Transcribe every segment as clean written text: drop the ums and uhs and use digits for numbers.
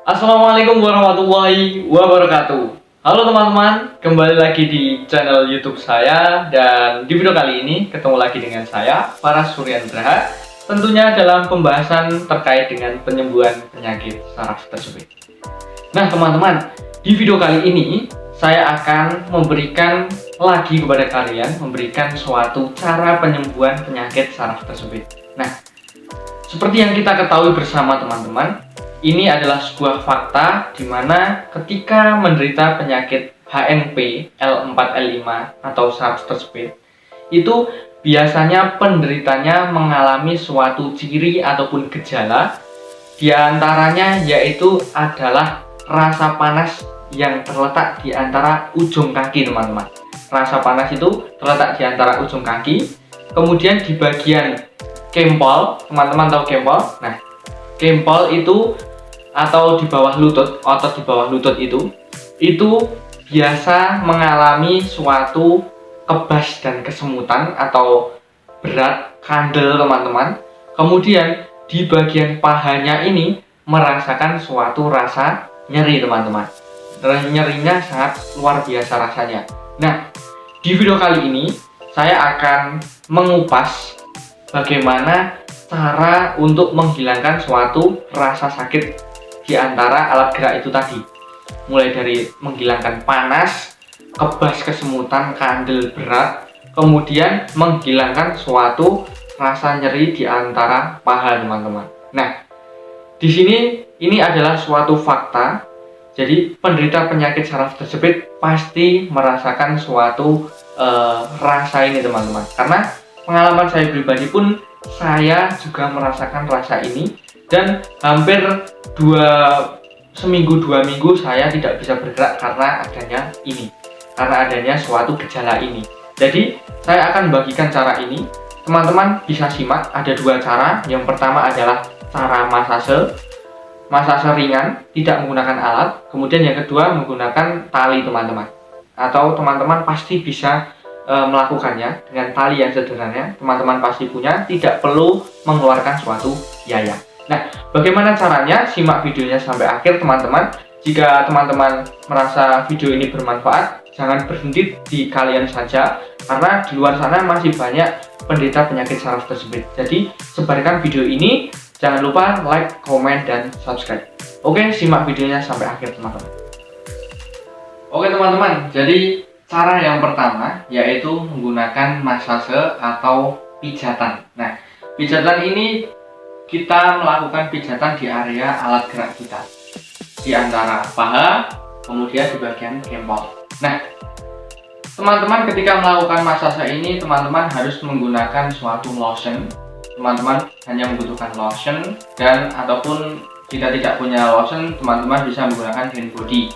Assalamualaikum warahmatullahi wabarakatuh. Halo teman-teman, kembali lagi di channel YouTube saya. Dan di video kali ini ketemu lagi dengan saya, Faras Suryandraha. Tentunya dalam pembahasan terkait dengan penyembuhan penyakit saraf tersebut. Nah teman-teman, di video kali ini saya akan memberikan lagi kepada kalian, memberikan suatu cara penyembuhan penyakit saraf tersebut. Nah, seperti yang kita ketahui bersama teman-teman, ini adalah sebuah fakta di mana ketika menderita penyakit HNP L4-L5 atau saraf tersebut, itu biasanya penderitanya mengalami suatu ciri ataupun gejala, diantaranya yaitu adalah rasa panas yang terletak di antara ujung kaki teman-teman. Rasa panas itu terletak di antara ujung kaki, kemudian di bagian kempol, teman-teman tahu kempol? Nah, kempol itu atau di bawah lutut, otot di bawah lutut itu biasa mengalami suatu kebas dan kesemutan atau berat, kandel teman-teman. Kemudian di bagian pahanya ini merasakan suatu rasa nyeri teman-teman. Nyerinya sangat luar biasa rasanya. Nah, di video kali ini saya akan mengupas bagaimana cara untuk menghilangkan suatu rasa sakit di antara alat gerak itu tadi, mulai dari menghilangkan panas, kebas, kesemutan, kandel, berat, kemudian menghilangkan suatu rasa nyeri di antara paha teman-teman. Nah, di sini ini adalah suatu fakta. Jadi penderita penyakit saraf tersebut pasti merasakan suatu rasa ini teman-teman. Karena pengalaman saya pribadi pun saya juga merasakan rasa ini. Dan hampir seminggu 2 minggu saya tidak bisa bergerak karena adanya suatu gejala ini. Jadi saya akan bagikan cara ini, teman-teman bisa simak. Ada 2 cara. Yang pertama adalah cara masase ringan, tidak menggunakan alat. Kemudian yang kedua menggunakan tali teman-teman, atau teman-teman pasti bisa melakukannya dengan tali yang sederhana. Teman-teman pasti punya, tidak perlu mengeluarkan suatu biaya. Nah, bagaimana caranya? Simak videonya sampai akhir teman-teman. Jika teman-teman merasa video ini bermanfaat, jangan berhenti di kalian saja, karena di luar sana masih banyak penderita penyakit saraf tersebut. Jadi sebarkan video ini, jangan lupa like, komen, dan subscribe. Oke, simak videonya sampai akhir teman-teman. Oke teman-teman, jadi cara yang pertama yaitu menggunakan masase atau pijatan. Nah, pijatan ini kita melakukan pijatan di area alat gerak kita, di antara paha, kemudian di bagian kempol. Nah, teman-teman ketika melakukan masase ini, teman-teman harus menggunakan suatu lotion. Teman-teman hanya membutuhkan lotion, dan ataupun jika tidak punya lotion, teman-teman bisa menggunakan hand body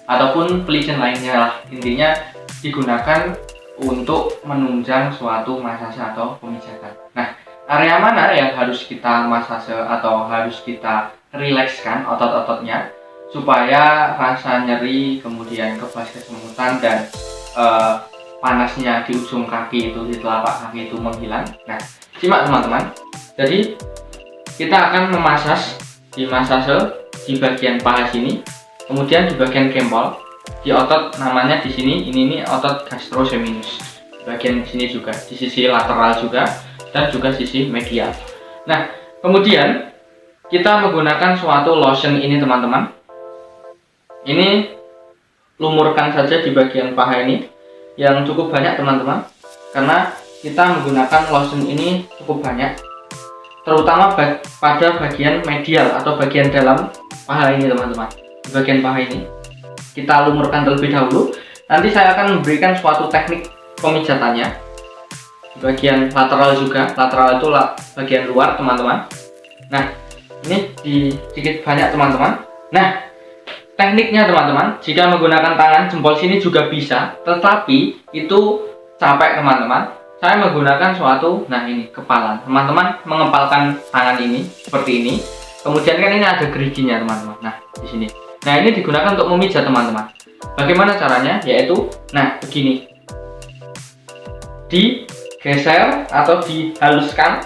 ataupun pelicin lainnya lah. Intinya digunakan untuk menunjang suatu masase atau pemijatan. Nah, area mana yang harus kita masase atau harus kita rilekskan otot-ototnya supaya rasa nyeri, kemudian kebas, kesemutan, dan panasnya di ujung kaki itu, di telapak kaki itu menghilang. Nah, simak teman-teman. Jadi kita akan dimasase di bagian paha sini, kemudian di bagian kempol, di otot namanya di sini, ini otot gastrocnemius. Bagian sini juga, di sisi lateral juga, dan juga sisi medial. Nah, kemudian kita menggunakan suatu lotion ini teman-teman. Ini lumurkan saja di bagian paha ini, yang cukup banyak teman-teman, karena kita menggunakan lotion ini cukup banyak, terutama pada bagian medial atau bagian dalam paha ini teman-teman. Di bagian paha ini kita lumurkan terlebih dahulu. Nanti saya akan memberikan suatu teknik pemijatannya. Bagian lateral juga, lateral itu bagian luar teman-teman. Nah, ini sedikit banyak teman-teman. Nah, tekniknya teman-teman, jika menggunakan tangan jempol sini juga bisa, tetapi itu capek teman-teman. Saya menggunakan suatu, nah ini kepalan. Teman-teman mengepalkan tangan ini seperti ini. Kemudian kan ini ada geriginya teman-teman. Nah, di sini. Nah, ini digunakan untuk memijat teman-teman. Bagaimana caranya? Yaitu, nah begini. Digeser atau dihaluskan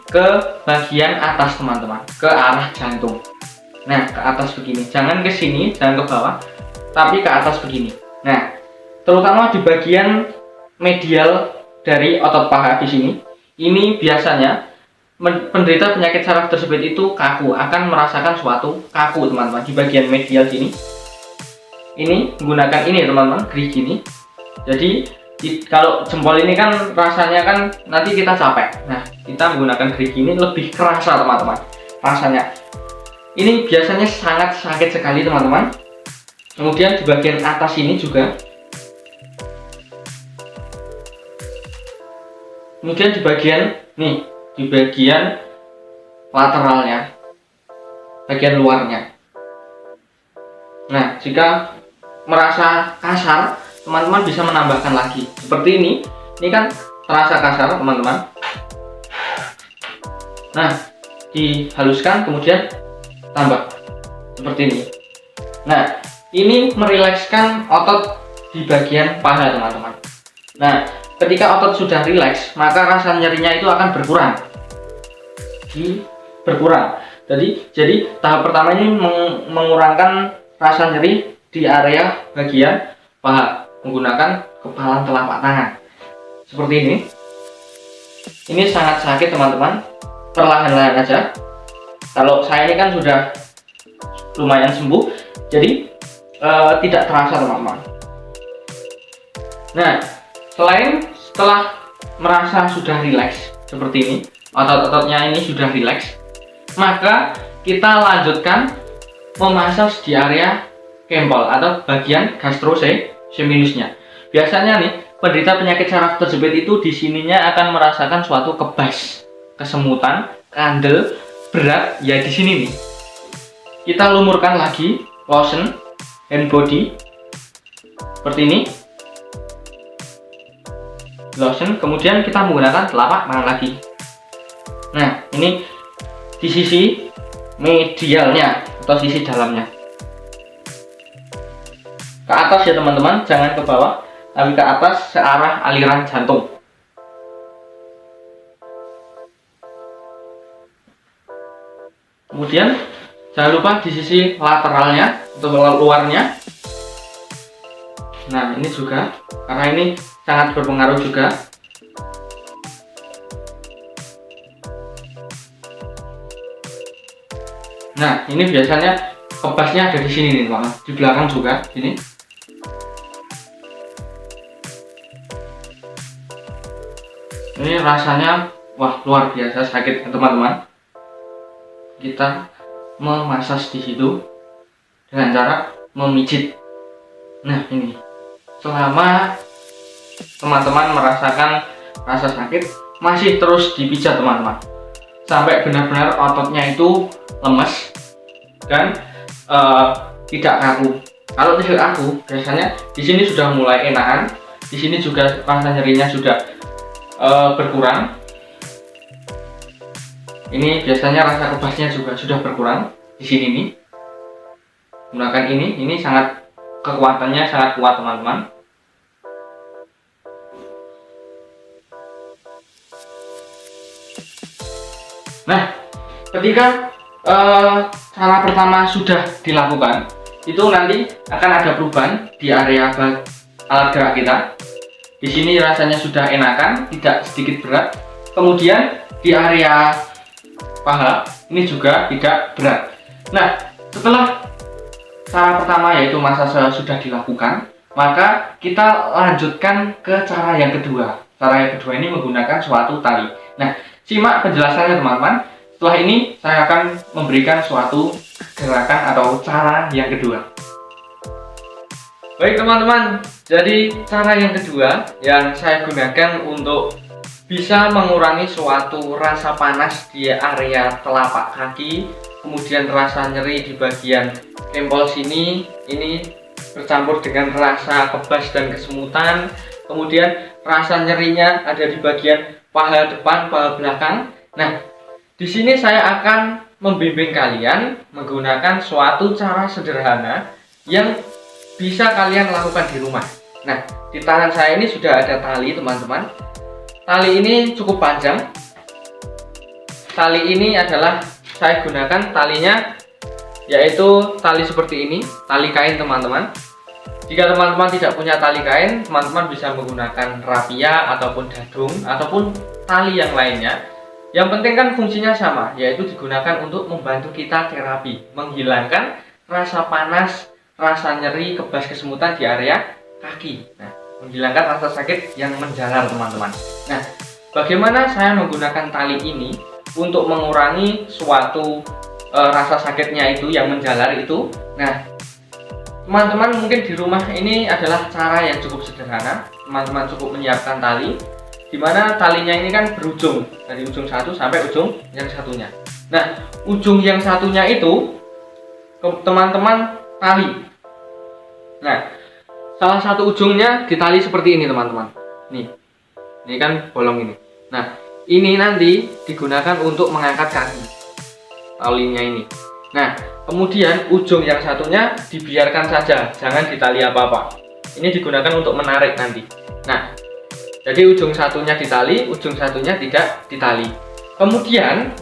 ke bagian atas teman-teman, ke arah jantung. Nah, ke atas begini. Jangan ke sini, jangan ke bawah, tapi ke atas begini. Nah, terutama di bagian medial dari otot paha di sini. Ini biasanya penderita penyakit saraf tersebut itu kaku, akan merasakan suatu kaku teman-teman di bagian medial sini. Ini menggunakan ini teman-teman, gerigi ini. Jadi kalau jempol ini kan rasanya kan nanti kita capek. Nah, kita menggunakan gerigi ini lebih kerasa teman-teman. Rasanya ini biasanya sangat sakit sekali teman-teman. Kemudian di bagian atas ini juga. Kemudian di bagian nih, di bagian lateralnya, bagian luarnya. Nah, jika merasa kasar, teman-teman bisa menambahkan lagi. Seperti ini kan terasa kasar teman-teman. Nah, dihaluskan kemudian tambah seperti ini. Nah, ini merilekskan otot di bagian paha teman-teman. Nah, ketika otot sudah rileks, maka rasa nyerinya itu akan berkurang. Jadi tahap pertama ini mengurangkan rasa nyeri di area bagian paha menggunakan kepalan telapak tangan. Seperti ini. Ini sangat sakit teman-teman. Perlahan-lahan aja. Kalau saya ini kan sudah lumayan sembuh, jadi tidak terasa teman-teman. Nah, setelah merasa sudah rileks seperti ini, otot-ototnya ini sudah rileks, maka kita lanjutkan memasas di area kempel atau bagian gastrocnemiusnya. Biasanya nih penderita penyakit saraf tersebut itu di sininya akan merasakan suatu kebas, kesemutan, kandel, berat ya di sini nih. Kita lumurkan lagi lotion hand body seperti ini. Lotion, kemudian kita menggunakan telapak tangan lagi. Nah, ini di sisi medialnya atau sisi dalamnya. Ke atas ya teman-teman, jangan ke bawah, tapi ke atas searah aliran jantung. Kemudian jangan lupa di sisi lateralnya atau luarnya. Nah, ini juga karena ini sangat berpengaruh juga. Nah, ini biasanya kebasnya ada di sini nih, teman-teman. Di belakang juga, ini. Ini rasanya wah luar biasa sakit, teman-teman. Kita memasas di situ dengan cara memijit. Nah, ini selama teman-teman merasakan rasa sakit, masih terus dipijat teman-teman sampai benar-benar ototnya itu lemes dan tidak kaku. Kalau tidak kaku, biasanya di sini sudah mulai enakan, di sini juga rasa nyerinya sudah berkurang. Ini biasanya rasa kebasnya juga sudah berkurang di sini nih. Gunakan ini sangat kekuatannya sangat kuat teman-teman. Nah, ketika cara pertama sudah dilakukan, itu nanti akan ada perubahan di area alat gerak kita. Di sini rasanya sudah enakan, tidak sedikit berat. Kemudian di area paha ini juga tidak berat. Nah, setelah cara pertama yaitu masase sudah dilakukan, maka kita lanjutkan ke cara yang kedua. Cara yang kedua ini menggunakan suatu tali. Nah, simak penjelasannya teman-teman. Setelah ini saya akan memberikan suatu gerakan atau cara yang kedua. Baik teman-teman, jadi cara yang kedua yang saya gunakan untuk bisa mengurangi suatu rasa panas di area telapak kaki, kemudian rasa nyeri di bagian kempel sini, ini bercampur dengan rasa kebas dan kesemutan, kemudian rasa nyerinya ada di bagian paha depan, paha belakang. Nah, di sini saya akan membimbing kalian menggunakan suatu cara sederhana yang bisa kalian lakukan di rumah. Nah, di tangan saya ini sudah ada tali teman-teman. Tali ini cukup panjang. Tali ini adalah saya gunakan talinya yaitu tali seperti ini, tali kain teman-teman. Jika teman-teman tidak punya tali kain, teman-teman bisa menggunakan rapia ataupun dadung ataupun tali yang lainnya. Yang penting kan fungsinya sama, yaitu digunakan untuk membantu kita terapi, menghilangkan rasa panas, rasa nyeri, kebas kesemutan di area kaki. Nah, menghilangkan rasa sakit yang menjalar teman-teman. Nah, bagaimana saya menggunakan tali ini untuk mengurangi suatu rasa sakitnya itu yang menjalar itu? Nah, teman-teman mungkin di rumah ini adalah cara yang cukup sederhana. Teman-teman cukup menyiapkan tali, dimana talinya ini kan berujung dari ujung satu sampai ujung yang satunya. Nah, ujung yang satunya itu teman-teman tali. Nah, salah satu ujungnya ditali seperti ini teman-teman. Nih, ini kan bolong ini. Nah, ini nanti digunakan untuk mengangkat kaki talinya ini. Nah, kemudian ujung yang satunya dibiarkan saja, jangan ditali apa-apa. Ini digunakan untuk menarik nanti. Nah, jadi ujung satunya ditali, ujung satunya tidak ditali. Kemudian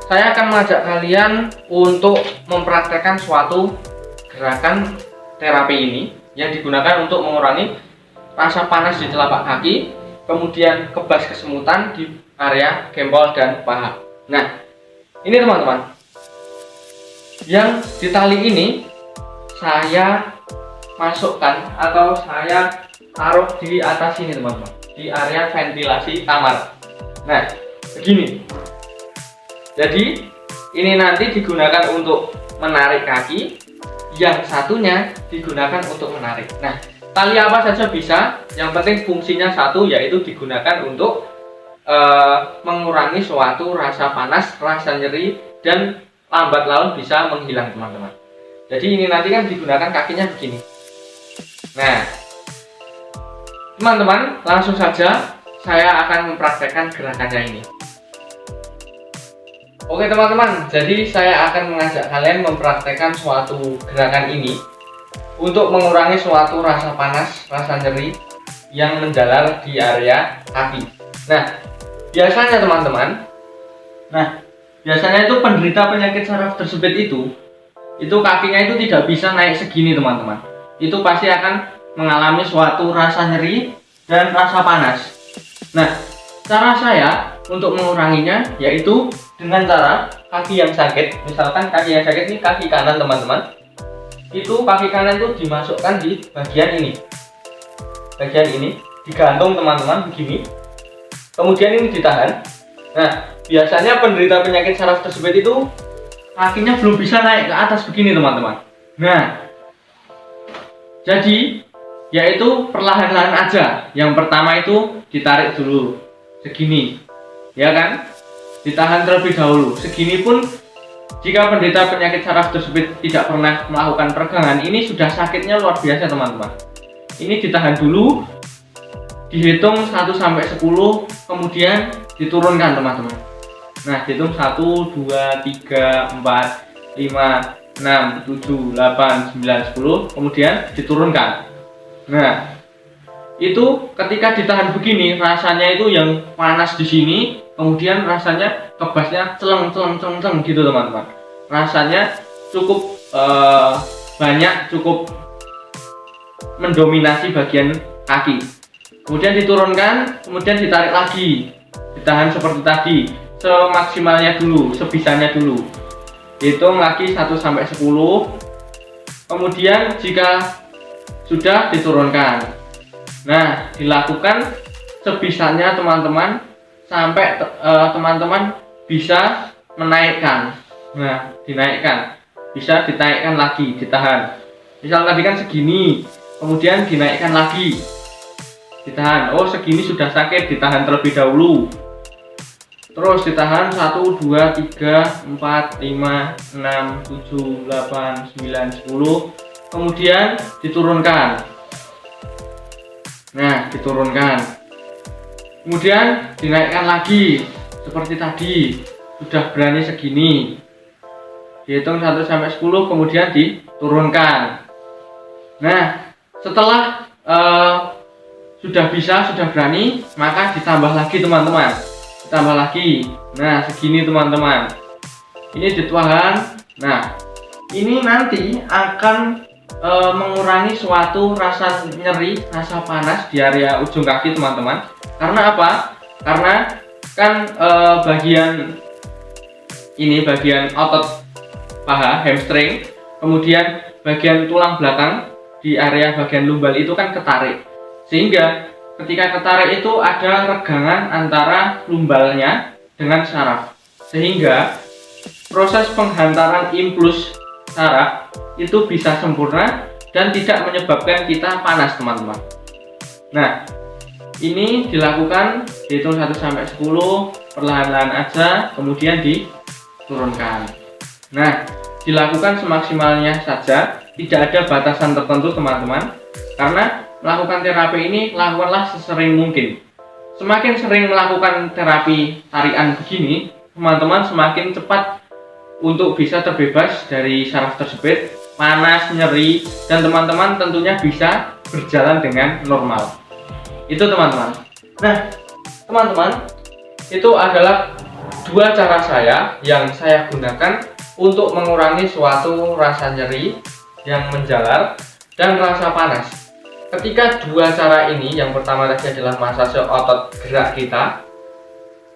saya akan mengajak kalian untuk mempraktekkan suatu gerakan terapi ini yang digunakan untuk mengurangi rasa panas di telapak kaki, kemudian kebas kesemutan di area gempol dan paha. Nah, ini teman-teman, yang di tali ini saya masukkan atau saya taruh di atas sini teman-teman, di area ventilasi kamar. Nah, begini. Jadi ini nanti digunakan untuk menarik kaki, yang satunya digunakan untuk menarik. Nah, tali apa saja bisa, yang penting fungsinya satu, yaitu digunakan untuk mengurangi suatu rasa panas, rasa nyeri, dan lambat laun bisa menghilang teman-teman. Jadi ini nanti kan digunakan kakinya begini. Nah, teman-teman langsung saja saya akan mempraktekkan gerakannya ini. Oke teman-teman, jadi saya akan mengajak kalian mempraktekkan suatu gerakan ini untuk mengurangi suatu rasa panas, rasa nyeri yang menjalar di area kaki. Nah, biasanya teman-teman, biasanya itu penderita penyakit saraf tersebut itu kakinya itu tidak bisa naik segini teman-teman. Itu pasti akan mengalami suatu rasa nyeri dan rasa panas. Nah, cara saya untuk menguranginya yaitu dengan cara kaki yang sakit. Misalkan kaki yang sakit ini kaki kanan teman-teman. Itu kaki kanan itu dimasukkan di bagian ini. Bagian ini digantung teman-teman begini. Kemudian ini ditahan. Nah, biasanya penderita penyakit saraf tersebut itu kakinya belum bisa naik ke atas begini teman-teman. Nah, jadi yaitu perlahan-lahan aja. Yang pertama itu ditarik dulu segini, ya kan? Ditahan terlebih dahulu. Segini pun jika penderita penyakit saraf tersebut tidak pernah melakukan peregangan, ini sudah sakitnya luar biasa teman-teman. Ini ditahan dulu, dihitung 1 sampai 10, kemudian diturunkan teman-teman. Nah, dihitung 1, 2, 3, 4, 5, 6, 7, 8, 9, 10, kemudian diturunkan. Nah, itu ketika ditahan begini, rasanya itu yang panas di sini, kemudian rasanya kebasnya celeng gitu teman-teman. Rasanya cukup banyak, cukup mendominasi bagian kaki. Kemudian diturunkan, kemudian ditarik lagi, ditahan seperti tadi, semaksimalnya dulu, sebisanya dulu. Hitung lagi 1 sampai 10. Kemudian jika sudah diturunkan. Nah, dilakukan sebisanya teman-teman sampai teman-teman bisa menaikkan. Nah, dinaikkan. Bisa dinaikkan lagi, ditahan. Misal tadi kan segini, kemudian dinaikkan lagi. Ditahan. Oh, segini sudah sakit, ditahan terlebih dahulu. Terus ditahan 1, 2, 3, 4, 5, 6, 7, 8, 9, 10. Kemudian diturunkan. Nah, diturunkan. Kemudian dinaikkan lagi seperti tadi. Sudah berani segini. Dihitung 1 sampai 10, kemudian diturunkan. Nah, setelah sudah bisa, sudah berani, maka ditambah lagi teman-teman. Ditambah lagi. Nah, segini teman-teman. Ini ditahan. Nah, ini nanti akan mengurangi suatu rasa nyeri, rasa panas di area ujung kaki teman-teman. Karena apa? Karena kan bagian otot paha, hamstring, kemudian bagian tulang belakang di area bagian lumbal itu kan ketarik. Sehingga ketika ketarik itu ada regangan antara lumbalnya dengan saraf. Sehingga proses penghantaran impuls saraf itu bisa sempurna dan tidak menyebabkan kita panas, teman-teman. Nah, ini dilakukan dihitung 1 sampai 10, perlahan-lahan aja, kemudian diturunkan. Nah, dilakukan semaksimalnya saja, tidak ada batasan tertentu, teman-teman. Karena melakukan terapi ini lakukanlah sesering mungkin. Semakin sering melakukan terapi tarian begini, teman-teman semakin cepat untuk bisa terbebas dari saraf tersebut, panas, nyeri, dan teman-teman tentunya bisa berjalan dengan normal. Itu teman-teman. Nah, teman-teman, itu adalah dua cara yang saya gunakan untuk mengurangi suatu rasa nyeri yang menjalar dan rasa panas. Ketika dua cara ini, yang pertama tadi adalah masase otot gerak kita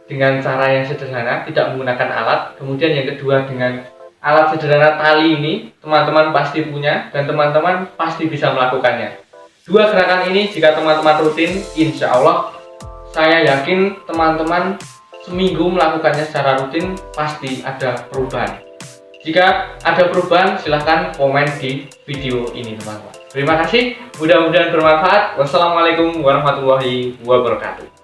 dengan cara yang sederhana, tidak menggunakan alat. Kemudian yang kedua dengan alat sederhana tali ini, teman-teman pasti punya dan teman-teman pasti bisa melakukannya. Dua gerakan ini jika teman-teman rutin, insya Allah saya yakin teman-teman seminggu melakukannya secara rutin pasti ada perubahan. Jika ada perubahan, silahkan komen di video ini, teman-teman. Terima kasih, mudah-mudahan bermanfaat. Wassalamualaikum warahmatullahi wabarakatuh.